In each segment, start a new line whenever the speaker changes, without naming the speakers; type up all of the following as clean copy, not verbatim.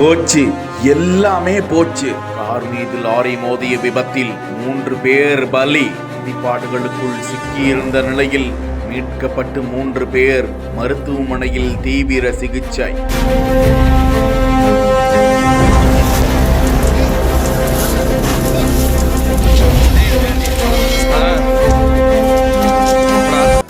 போச்சு, எல்லாமே போச்சு. கார் மீது லாரி மோதிய விபத்தில் 3 பேர் பலி. இடிபாடுகளுக்குள் சிக்கியிருந்த நிலையில் மீட்கப்பட்டு 3 பேர் மருத்துவமனையில் தீவிர சிகிச்சை.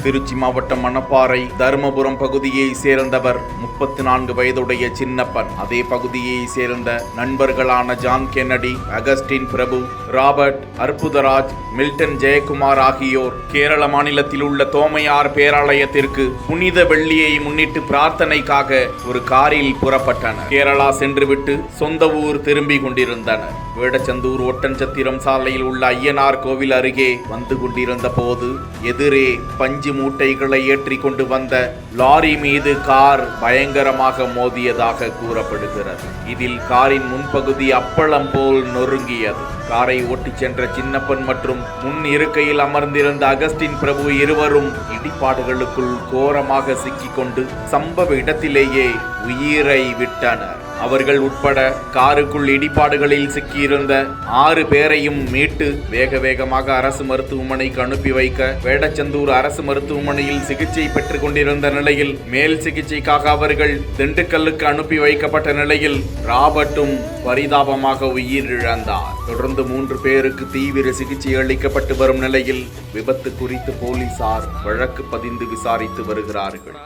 திருச்சி மாவட்டம் மணப்பாறை தருமபுரம் பகுதியை சேர்ந்தவர் 34 வயதுடைய சின்னப்பன். அதே பகுதியை சேர்ந்த நண்பர்களான ஜான் கென்னடி, அகஸ்டின் பிரபு, ராபர்ட், அற்புதராஜ், மில்டன் ஜெயக்குமார் ஆகியோர் கேரள மாநிலத்தில் உள்ள தோமையார் பேராலயத்திற்கு புனித வெள்ளியை முன்னிட்டு பிரார்த்தனைக்காக ஒரு காரில் புறப்பட்டனர். கேரளா சென்றுவிட்டு சொந்த ஊர் திரும்பி கொண்டிருந்தனர். வேடச்சந்தூர் ஒட்டன்சத்திரம் சாலையில் உள்ள ஐயனார் கோவில் அருகே வந்து கொண்டிருந்த போது எதிரே பஞ்சு மூட்டைகளை ஏற்றி கொண்டு வந்த லாரி மீது கார் பயங்கரமாக மோதியதாக கூறப்படுகிறது. இதில் காரின் முன்பகுதி அப்பளம் போல் நொறுங்கியது. காரை ஓட்டிச் சென்ற சின்னப்பன் மற்றும் முன் இருக்கையில் அமர்ந்திருந்த அகஸ்டின் பிரபு இருவரும் இடிபாடுகளுக்குள் கோரமாக சிக்கிக்கொண்டு சம்பவ இடத்திலேயே உயிரை விட்டனர். அவர்கள் உட்பட காருக்குள் இடிபாடுகளில் சிக்கியிருந்த 6 பேரையும் மீட்டு வேகமாக அரசு மருத்துவமனைக்கு அனுப்பி வைக்க வேடச்சந்தூர் அரசு மருத்துவமனையில் சிகிச்சை பெற்றுக் கொண்டிருந்த நிலையில் மேல் சிகிச்சைக்காக அவர்கள் திண்டுக்கல்லுக்கு அனுப்பி வைக்கப்பட்ட நிலையில் ராபர்ட்டும் பரிதாபமாக உயிரிழந்தார். தொடர்ந்து 3 பேருக்கு தீவிர சிகிச்சை அளிக்கப்பட்டு வரும் நிலையில் விபத்து குறித்து போலீசார் வழக்கு பதிந்து விசாரித்து வருகிறார்கள்.